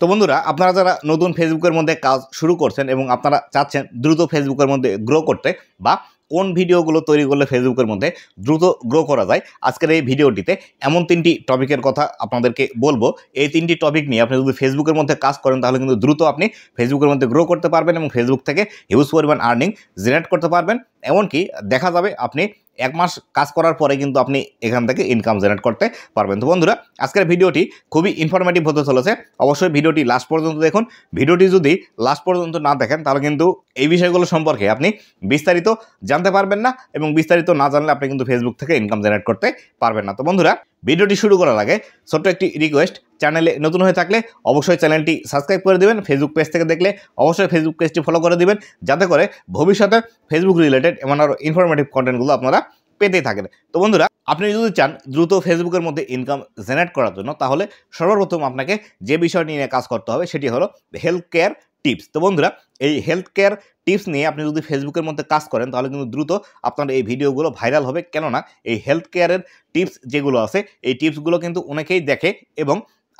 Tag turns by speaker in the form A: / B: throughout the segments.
A: তো বন্ধুরা, আপনারা যারা নতুন ফেসবুকের মধ্যে কাজ শুরু করছেন এবং আপনারা চাচ্ছেন দ্রুত ফেসবুকের মধ্যে গ্রো করতে, বা কোন ভিডিওগুলো তৈরি করলে ফেসবুকের মধ্যে দ্রুত গ্রো করা যায়, আজকের এই ভিডিওটিতে এমন 3টি টপিকের কথা আপনাদেরকে বলবো। এই 3টি টপিক নিয়ে আপনি যদি ফেসবুকের মধ্যে কাজ করেন তাহলে কিন্তু দ্রুত আপনি ফেসবুকের মধ্যে গ্রো করতে পারবেন এবং ফেসবুক থেকে হিউজ পরিমাণ আর্নিং জেনারেট করতে পারবেন। এমনকি দেখা যাবে আপনি 1 মাস কাজ করার পরে কিন্তু আপনি এখান থেকে ইনকাম জেনারেট করতে পারবেন। তো বন্ধুরা, আজকের ভিডিওটি খুবই ইনফরমেটিভ হতে চলেছে। অবশ্যই ভিডিওটি লাস্ট পর্যন্ত দেখুন। ভিডিওটি যদি লাস্ট পর্যন্ত না দেখেন তাহলে কিন্তু এই বিষয়গুলো সম্পর্কে আপনি বিস্তারিত জানতে পারবেন না, এবং বিস্তারিত না জানলে আপনি কিন্তু ফেসবুক থেকে ইনকাম জেনারেট করতে পারবেন না। তো বন্ধুরা, ভিডিওটি শুরু করার আগে ছোট্ট একটি রিকোয়েস্ট, চ্যানেলে নতুন হয়ে থাকলে অবশ্যই চ্যানেলটি সাবস্ক্রাইব করে দেবেন। ফেসবুক পেজ থেকে দেখলে অবশ্যই ফেসবুক পেজটি ফলো করে দেবেন, যাতে করে ভবিষ্যতে ফেসবুক রিলেটেড এমন আরও ইনফরমেটিভ কন্টেন্টগুলো আপনারা পেতেই থাকেন। তো বন্ধুরা, আপনি যদি চান দ্রুত ফেসবুকের মধ্যে ইনকাম জেনারেট করার জন্য, তাহলে সর্বপ্রথম আপনাকে যে বিষয়টি নিয়ে কাজ করতে হবে সেটি হলো হেলথ কেয়ার টিপস। তো বন্ধুরা, এই হেলথ কেয়ার টিপস নিয়ে আপনি যদি ফেসবুকের মধ্যে কাজ করেন তাহলে কিন্তু দ্রুত আপনার এই ভিডিওগুলো ভাইরাল হবে। কেননা এই হেলথ কেয়ারের টিপস যেগুলো আছে, এই টিপসগুলো কিন্তু অনেকেই দেখে, এবং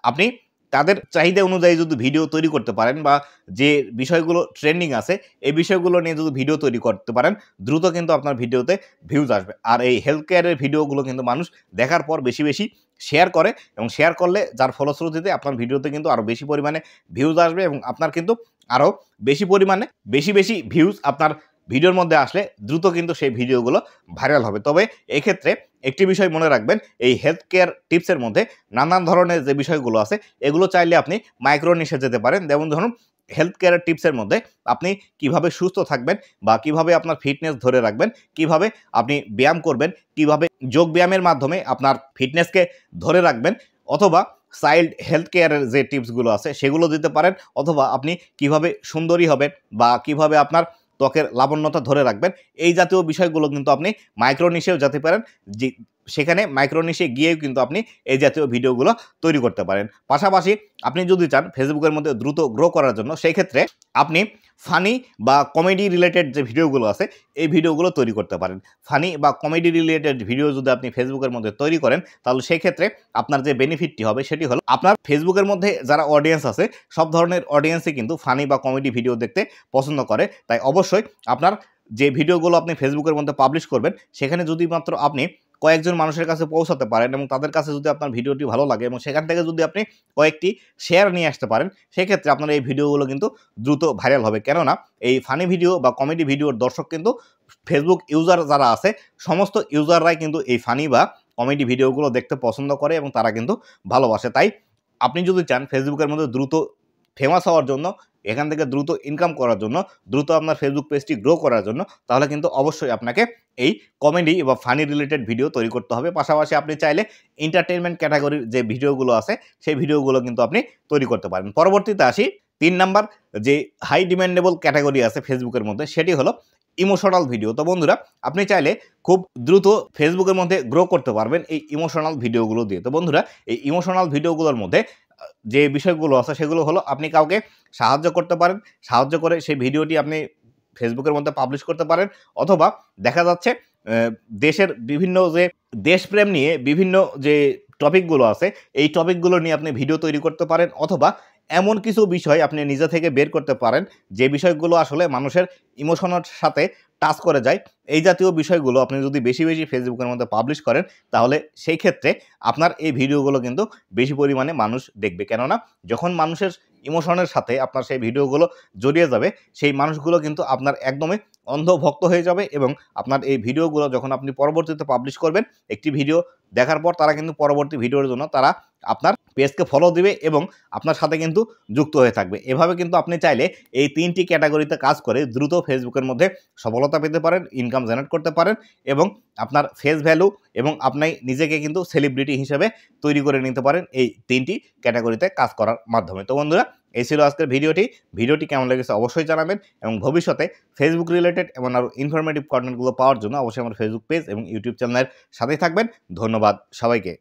A: আপনি তাদের চাহিদা অনুযায়ী যদি ভিডিও তৈরি করতে পারেন, বা যে বিষয়গুলো ট্রেন্ডিং আছে এই বিষয়গুলো নিয়ে যদি ভিডিও তৈরি করতে পারেন, দ্রুত কিন্তু আপনার ভিডিওতে ভিউজ আসবে। আর এই হেলথ কেয়ারের ভিডিওগুলো কিন্তু মানুষ দেখার পর বেশি বেশি শেয়ার করে, এবং শেয়ার করলে যার ফলশ্রুতিতে আপনার ভিডিওতে কিন্তু আরও বেশি পরিমাণে ভিউজ আসবে, এবং আপনার কিন্তু আরও বেশি পরিমাণে বেশি ভিউজ আপনার ভিডিওর মধ্যে আসলে দ্রুত কিন্তু সেই ভিডিওগুলো ভাইরাল হবে। তবে এক্ষেত্রে একটি বিষয় মনে রাখবেন, এই হেলথ কেয়ার টিপসের মধ্যে নানান ধরনের যে বিষয়গুলো আছে এগুলো চাইলে আপনি মাইক্রো নিশে যেতে পারেন। যেমন ধরুন, হেলথ কেয়ার টিপসের মধ্যে আপনি কিভাবে সুস্থ থাকবেন, বা কিভাবে আপনার ফিটনেস ধরে রাখবেন, কিভাবে আপনি ব্যায়াম করবেন, কিভাবে যোগ ব্যায়ামের মাধ্যমে আপনার ফিটনেসকে ধরে রাখবেন, অথবা চাইল্ড হেলথ কেয়ারের যে টিপসগুলো আছে সেগুলো দিতে পারেন, অথবা আপনি কিভাবে সুন্দরী হবেন, বা কিভাবে আপনার ত্বকের লাবণ্যতা ধরে রাখবেন, এই জাতীয় বিষয়গুলো কিন্তু আপনি মাইক্রো নিশেও যেতে পারেন। যে সেখানে মাইক্রো নিশে গিয়েও কিন্তু আপনি এই জাতীয় ভিডিওগুলো তৈরি করতে পারেন। পাশাপাশি আপনি যদি চান ফেসবুকের মধ্যে দ্রুত গ্রো করার জন্য, সেই ক্ষেত্রে আপনি ফানি বা কমেডি রিলেটেড যে ভিডিওগুলো আছে এই ভিডিওগুলো তৈরি করতে পারেন। ফানি বা কমেডি রিলেটেড ভিডিও যদি আপনি ফেসবুকের মধ্যে তৈরি করেন, তাহলে সেই ক্ষেত্রে আপনার যে বেনিফিটটি হবে সেটি হলো, আপনার ফেসবুকের মধ্যে যারা অডিয়েন্স আছে সব ধরনের অডিয়েন্সই কিন্তু ফানি বা কমেডি ভিডিও দেখতে পছন্দ করে। তাই অবশ্যই আপনার যে ভিডিওগুলো আপনি ফেসবুকের মধ্যে পাবলিশ করবেন, সেখানে যদি মাত্র আপনি কয়েকজন মানুষের কাছে পৌঁছাতে পারেন, এবং তাদের কাছে যদি আপনার ভিডিওটি ভালো লাগে, এবং সেখান থেকে যদি আপনি কয়েকটি শেয়ার নিয়ে আসতে পারেন, সেক্ষেত্রে আপনার এই ভিডিওগুলো কিন্তু দ্রুত ভাইরাল হবে। কেননা এই ফানি ভিডিও বা কমেডি ভিডিওর দর্শক কিন্তু ফেসবুক ইউজার যারা আছে, সমস্ত ইউজাররাই কিন্তু এই ফানি বা কমেডি ভিডিওগুলো দেখতে পছন্দ করে, এবং তারা কিন্তু ভালোবাসে। তাই আপনি যদি চান ফেসবুকের মধ্যে দ্রুত ফেমাস হওয়ার জন্য, এখান থেকে দ্রুত ইনকাম করার জন্য, দ্রুত আপনার ফেসবুক পেজটি গ্রো করার জন্য, তাহলে কিন্তু অবশ্যই আপনাকে এই কমেডি বা ফানি রিলেটেড ভিডিও তৈরি করতে হবে। পাশাপাশি আপনি চাইলে এন্টারটেইনমেন্ট ক্যাটাগরির যে ভিডিওগুলো আছে সেই ভিডিওগুলো কিন্তু আপনি তৈরি করতে পারেন। পরবর্তীতে আসি 3 নাম্বার যে হাই ডিমান্ডেবল ক্যাটাগরি আছে ফেসবুকের মধ্যে, সেটি হলো ইমোশনাল ভিডিও। তো বন্ধুরা, আপনি চাইলে খুব দ্রুত ফেসবুকের মধ্যে গ্রো করতে পারবেন এই ইমোশনাল ভিডিওগুলো দিয়ে। তো বন্ধুরা, এই ইমোশনাল ভিডিওগুলোর মধ্যে যে বিষয়গুলো আছে সেগুলো হলো, আপনি কাউকে সাহায্য করতে পারেন, সাহায্য করে সেই ভিডিওটি আপনি ফেসবুকের মধ্যে পাবলিশ করতে পারেন, অথবা দেখা যাচ্ছে দেশের বিভিন্ন যে দেশপ্রেম নিয়ে বিভিন্ন যে টপিকগুলো আছে এই টপিকগুলো নিয়ে আপনি ভিডিও তৈরি করতে পারেন, অথবা এমন কিছু বিষয় আপনি নিজে থেকে বের করতে পারেন যে বিষয়গুলো আসলে মানুষের ইমোশনের সাথে টাচ করে যায়। এই জাতীয় বিষয়গুলো আপনি যদি বেশি ফেসবুকের মধ্যে পাবলিশ করেন, তাহলে সেই ক্ষেত্রে আপনার এই ভিডিওগুলো কিন্তু বেশি পরিমাণে মানুষ দেখবে। কেননা যখন মানুষের ইমোশনের সাথে আপনার সেই ভিডিওগুলো জড়িয়ে যাবে, সেই মানুষগুলো কিন্তু আপনার একদমই অন্ধভক্ত হয়ে যাবে, এবং আপনার এই ভিডিওগুলো যখন আপনি পরবর্তীতে পাবলিশ করবেন, একটি ভিডিও দেখার পর তারা কিন্তু পরবর্তী ভিডিওর জন্য তারা আপনার পেজকে ফলো দিবে, এবং আপনার সাথে কিন্তু যুক্ত হয়ে থাকবে। এভাবে কিন্তু আপনি চাইলে এই 3টি ক্যাটাগরিতে কাজ করে দ্রুত ফেসবুকের মধ্যে সফলতা পেতে পারেন, ইনকাম জেনারেট করতে পারেন, এবং আপনার ফেস ভ্যালু এবং আপনি নিজেকে কিন্তু সেলিব্রিটি হিসেবে তৈরি করে নিতে পারেন এই 3টি ক্যাটাগরিতে কাজ করার মাধ্যমে। তো বন্ধুরা, এই ছিল আজকের ভিডিওটি কেমন লেগেছে অবশ্যই জানাবেন, এবং ভবিষ্যতে ফেসবুক রিলেটেড এবং আরও ইনফরমেটিভ কন্টেন্টগুলো পাওয়ার জন্য অবশ্যই আমার ফেসবুক পেজ এবং ইউটিউব চ্যানেলের সাথেই থাকবেন। ধন্যবাদ সবাইকে।